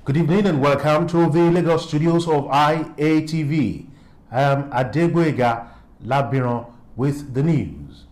Good evening and welcome to the Lagos studios of IATV. I am Adegboyega Labiron with the news.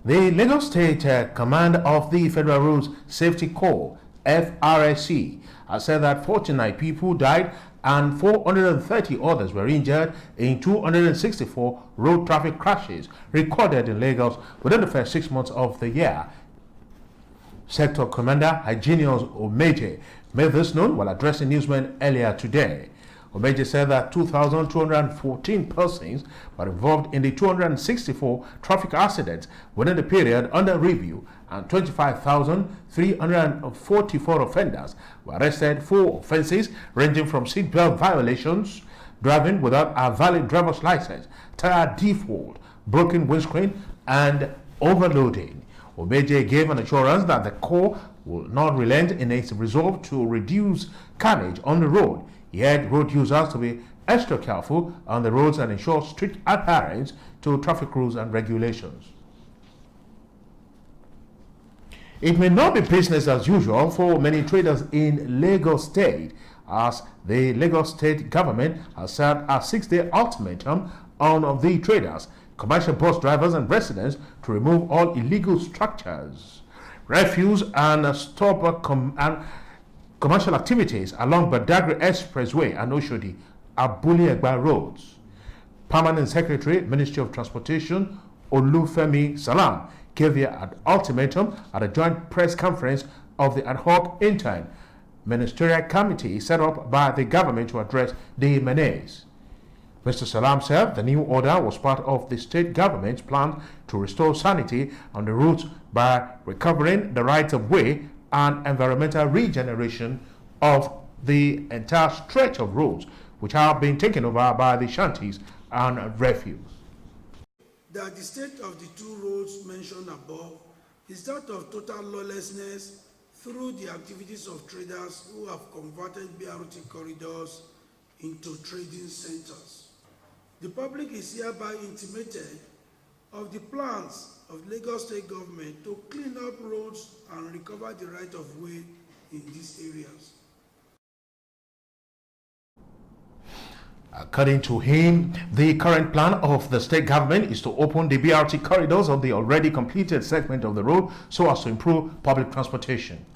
The Lagos State Command of the Federal Road Safety Corps, FRSC, has said that 49 people died and 430 others were injured in 264 road traffic crashes recorded in Lagos within the first 6 months of the year. Sector Commander Hygienius Omeje made this known while addressing newsmen earlier today. Omeje said that 2,214 persons were involved in the 264 traffic accidents within the period under review, and 25,344 offenders were arrested for offences ranging from seatbelt violations, driving without a valid driver's license, tire default, broken windscreen, and overloading. Omeje gave an assurance that the Corps will not relent in its resolve to reduce carnage on the road. He urged road users to be extra careful on the roads and ensure strict adherence to traffic rules and regulations. It may not be business as usual for many traders in Lagos State, as the Lagos State government has served a 6-day ultimatum on the traders, commercial bus drivers and residents to remove all illegal structures, refuse and stop commercial activities along Badagry Expressway and Oshodi Abule Egba roads. Permanent Secretary, Ministry of Transportation, Olufemi Salam, gave the ultimatum at a joint press conference of the ad hoc intern ministerial committee set up by the government to address the menace. Mr. Salam said the new order was part of the state government's plan to restore sanity on the routes by recovering the rights of way and environmental regeneration of the entire stretch of roads which have been taken over by the shanties and refuse. That the state of the two roads mentioned above is that of total lawlessness through the activities of traders who have converted BRT corridors into trading centers. The public is hereby intimated of the plans of Lagos State government to clean up roads and recover the right of way in these areas. According to him, the current plan of the state government is to open the BRT corridors on the already completed segment of the road so as to improve public transportation.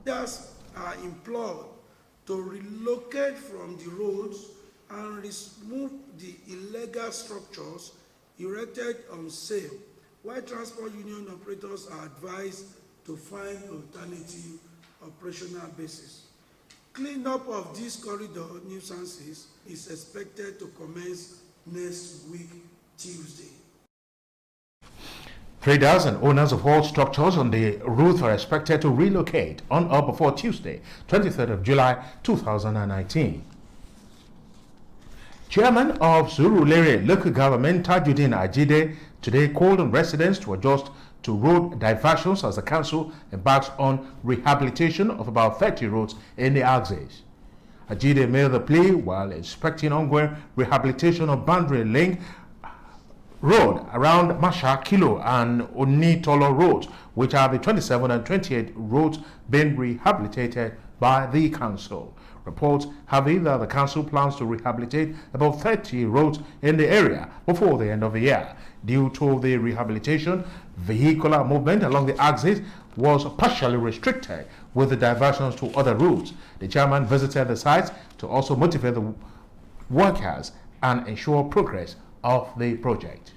Traders are implored to relocate from the roads and remove the illegal structures erected on sale, while transport union operators are advised to find alternative operational bases. Cleanup of these corridor nuisances is expected to commence next week, Tuesday. Traders and owners of all structures on the route are expected to relocate on or before Tuesday, 23rd of July, 2019. Chairman of Surulere Local Government Tajuddin Ajide today called on residents to adjust to road diversions as the council embarks on rehabilitation of about 30 roads in the axis. Ajide made the plea while inspecting ongoing rehabilitation of Boundary Link Road around Masha Kilo and Onitolo roads, which are the 27 and 28 roads being rehabilitated by the council. Reports have it that the council plans to rehabilitate about 30 roads in the area before the end of the year. Due to the rehabilitation, vehicular movement along the axis was partially restricted with the diversions to other routes. The chairman visited the sites to also motivate the workers and ensure progress of the project.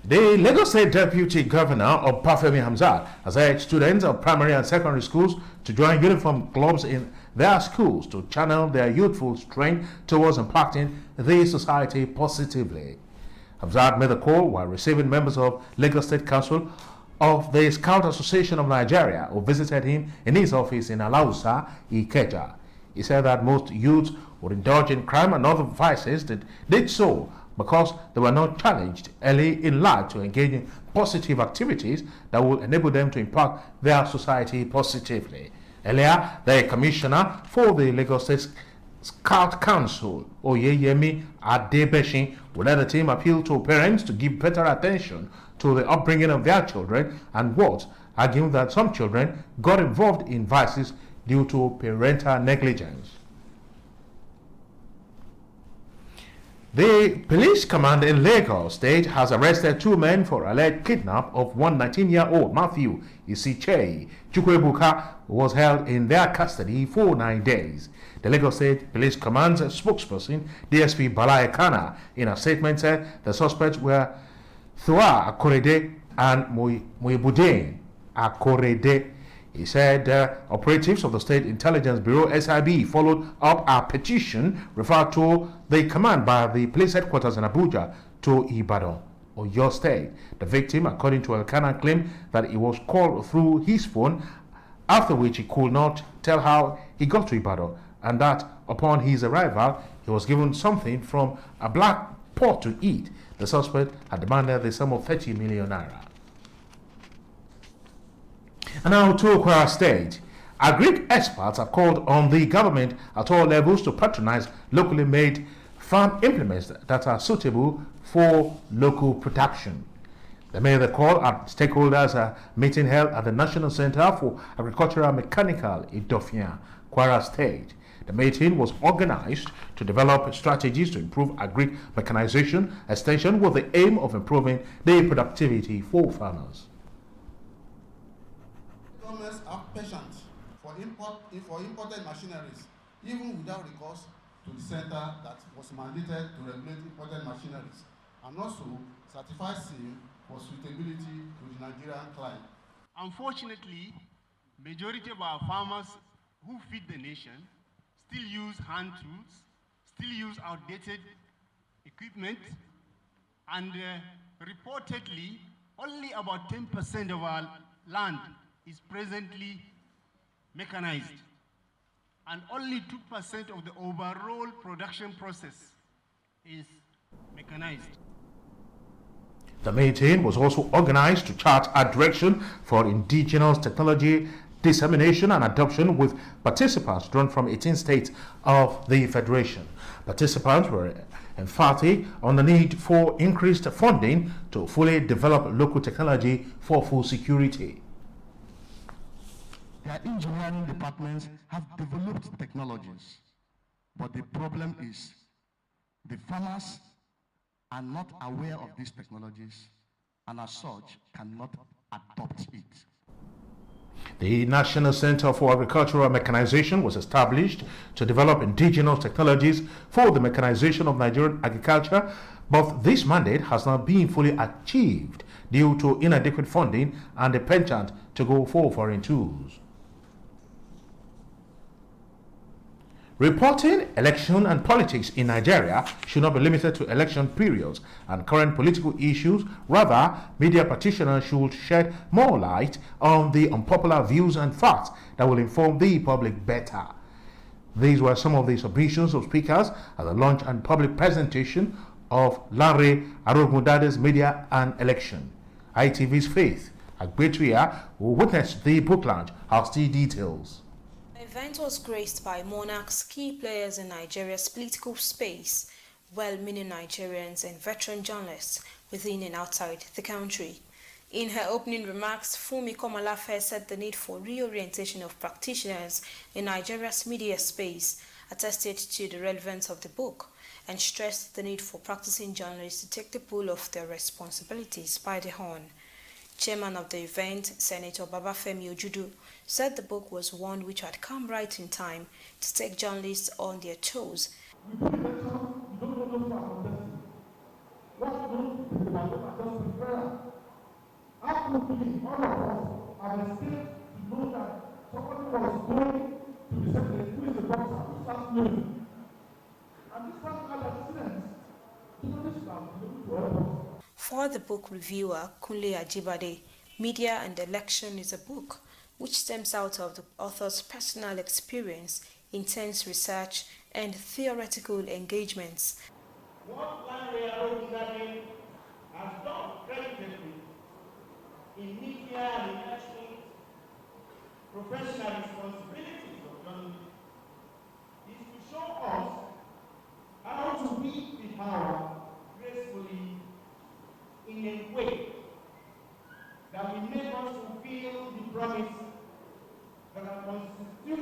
The Lagos State Deputy Governor of Obafemi Hamzat has urged students of primary and secondary schools to join uniform clubs in their schools to channel their youthful strength towards impacting the society positively. Hamzat made the call while receiving members of Lagos State Council of the Scout Association of Nigeria who visited him in his office in Alausa, Ikeja. He said that most youths would indulge in crime and other vices that did so because they were not challenged early in life to engage in positive activities that will enable them to impact their society positively. Earlier, the commissioner for the Lagos State Scout Council, Oyeyemi Adebeshin, will let the team appeal to parents to give better attention to the upbringing of their children and what arguing that some children got involved in vices due to parental negligence. The police command in Lagos State has arrested 2 men for alleged kidnap of one 19-year-old Matthew Isiche Chukwebuka, who was held in their custody for 9 days. The Lagos State Police Command's spokesperson, DSP Bala Ekana, in a statement said the suspects were Thua Akorede and Muibudin Akorede. He said operatives of the State Intelligence Bureau (SIB) followed up a petition referred to the command by the police headquarters in Abuja to Ibadan, Oyo State. The victim, according to Elkanah, claimed that he was called through his phone, after which he could not tell how he got to Ibadan, and that upon his arrival, he was given something from a black pot to eat. The suspect had demanded the sum of 30 million naira. And now to Kwara State. Agric experts have called on the government at all levels to patronize locally made farm implements that are suitable for local production. They made the call at stakeholders meeting held at the National Center for Agricultural Mechanical in Dofia, Kwara State. The meeting was organized to develop strategies to improve agric mechanization extension with the aim of improving the productivity for farmers. Farmers are patient for imported machineries, even without recourse to the center that was mandated to regulate imported machineries, and also certify SIM for suitability to the Nigerian client. Unfortunately, majority of our farmers who feed the nation still use hand tools, still use outdated equipment, and reportedly only about 10% of our land is presently mechanized, and only 2% of the overall production process is mechanized. The meeting was also organized to chart a direction for indigenous technology dissemination and adoption, with participants drawn from 18 states of the Federation. Participants were emphatic on the need for increased funding to fully develop local technology for food security. Their engineering departments have developed technologies, but the problem is the farmers are not aware of these technologies and as such cannot adopt it. The National Center for Agricultural Mechanization was established to develop indigenous technologies for the mechanization of Nigerian agriculture, but this mandate has not been fully achieved due to inadequate funding and a penchant to go for foreign tools. Reporting election and politics in Nigeria should not be limited to election periods and current political issues. Rather, media practitioners should shed more light on the unpopular views and facts that will inform the public better. These were some of the submissions of speakers at the launch and public presentation of Larry Arogundade's Media and Election. ITV's Faith Agbetuya, who witnessed the book launch, has the details. The event was graced by monarchs, key players in Nigeria's political space, well-meaning Nigerians and veteran journalists within and outside the country. In her opening remarks, Fumi Komalafe said the need for reorientation of practitioners in Nigeria's media space attested to the relevance of the book and stressed the need for practicing journalists to take the bull of their responsibilities by the horn. Chairman of the event, Senator Babafemi Ojudu, said the book was one which had come right in time to take journalists on their toes. For the book reviewer, Kunle Ajibade, Media and Election is a book which stems out of the author's personal experience, intense research, and theoretical engagements. What Larry Arogunade has done credibly in media and election, professional responsibilities of journalism, is to show us how to wield the power gracefully in a way that will make us fulfill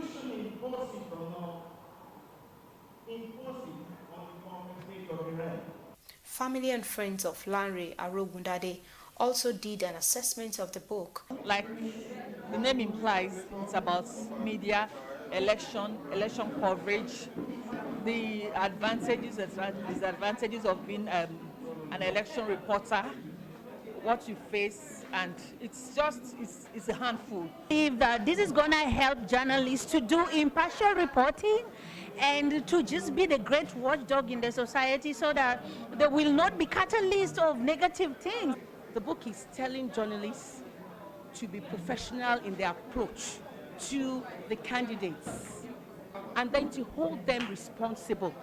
Constitution impose it or not, impose it on the former state of the realm. Family and friends of Lanre Arogundade also did an assessment of the book. Like the name implies, it's about media, election coverage, the advantages and disadvantages of being an election reporter, what you face, and it's a handful. If this is going to help journalists to do impartial reporting and to just be the great watchdog in the society so that there will not be catalyst of negative things. The book is telling journalists to be professional in their approach to the candidates and then to hold them responsible.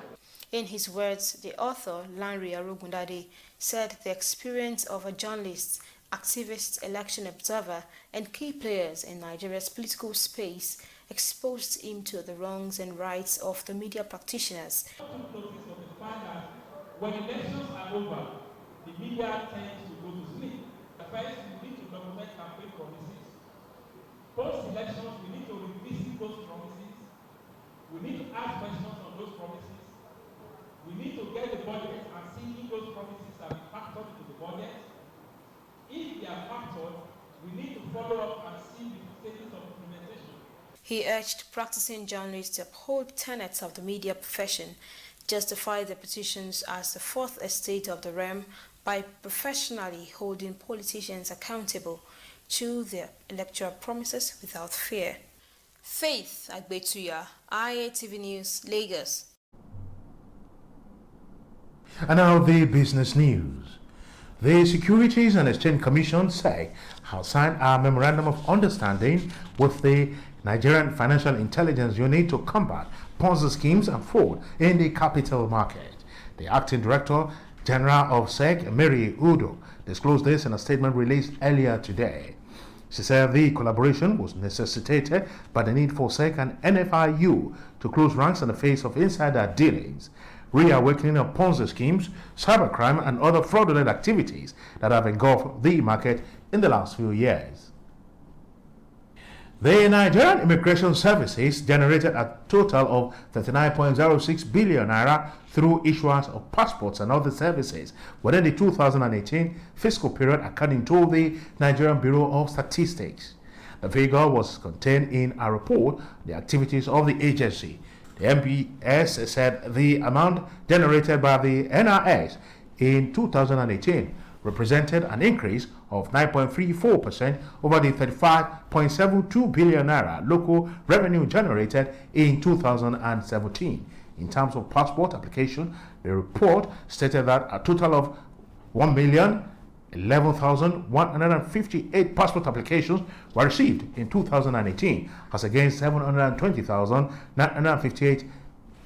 In his words, the author, Lanre Arogundade, said the experience of a journalist, activist, election observer, and key players in Nigeria's political space exposed him to the wrongs and rights of the media practitioners. When elections are over, the media tends to go to sleep. First, we need to document campaign promises. Post-elections, we need to revisit those promises. We need to ask questions on those promises. We need to get the budget and see if those promises have been factored into the budget. If they are factored, we need to follow up and see the status of implementation. He urged practicing journalists to uphold tenets of the media profession, justify their petitions as the fourth estate of the realm by professionally holding politicians accountable to their electoral promises without fear. Faith Agbetuya, IATV News, Lagos. And now the business news. The Securities and Exchange Commission (SEC) has signed a memorandum of understanding with the Nigerian Financial Intelligence Unit to combat Ponzi schemes and fraud in the capital market. The acting director general of SEC, Mary Udo, disclosed this in a statement released earlier today. She said the collaboration was necessitated by the need for SEC and NFIU to close ranks in the face of insider dealings, reawakening of Ponzi schemes, cybercrime, and other fraudulent activities that have engulfed the market in the last few years. The Nigerian Immigration Services generated a total of 39.06 billion naira through issuance of passports and other services within the 2018 fiscal period, according to the Nigerian Bureau of Statistics. The figure was contained in a report on the activities of the agency. The NBS said the amount generated by the NRS in 2018 represented an increase of 9.34% over the 35.72 billion naira local revenue generated in 2017. In terms of passport application, the report stated that a total of 1,011,158 passport applications were received in 2018, as against 720,958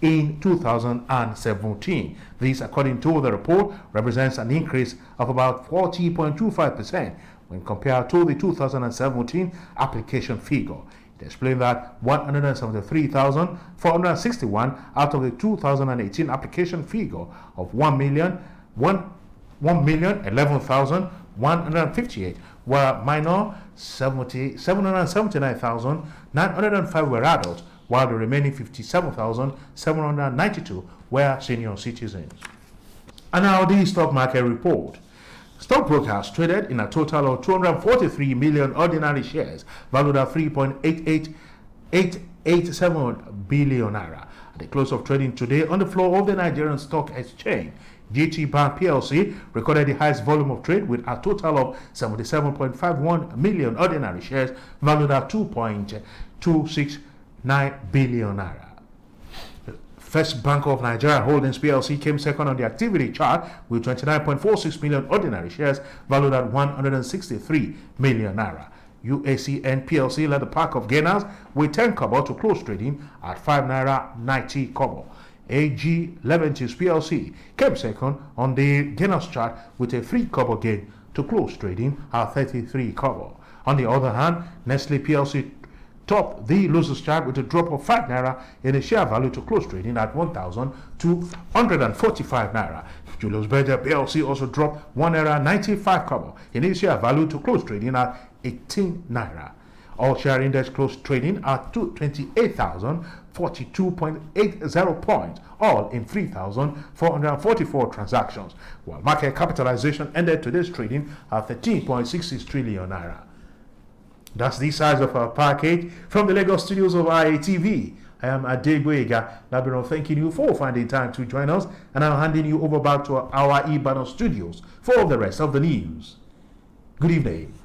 in 2017. This, according to the report, represents an increase of about 40.25% when compared to the 2017 application figure. It explained that 173,461 out of the 2018 application figure of 1,011,158 were minor, 779,905 were adults, while the remaining 57,792 were senior citizens. And now the stock market report. Stockbrokers traded in a total of 243 million ordinary shares valued at 3.887 billion naira. At the close of trading today on the floor of the Nigerian Stock Exchange, GT Bank PLC recorded the highest volume of trade with a total of 77.51 million ordinary shares valued at 2.269 billion naira. First Bank of Nigeria Holdings PLC came second on the activity chart with 29.46 million ordinary shares valued at 163 million naira. UACN PLC led the pack of gainers with 10 kobo to close trading at 5 naira 90 kobo. AG Leventis PLC came second on the gainers chart with a 3 kobo gain to close trading at 33 kobo. On the other hand, Nestle PLC topped the losers chart with a drop of 5 naira in the share value to close trading at 1,245 naira. Julius Berger PLC also dropped 1 naira 95 kobo in its share value to close trading at 18 naira. All share index closed trading at 28,042.80 points, all in 3,444 transactions, while market capitalization ended today's trading at 13.66 trillion naira. That's the size of our package from the Lagos studios of IATV. I am Adegboyega Labiron, thanking you for finding time to join us, and I'm handing you over back to our Ibadan studios for the rest of the news. Good evening.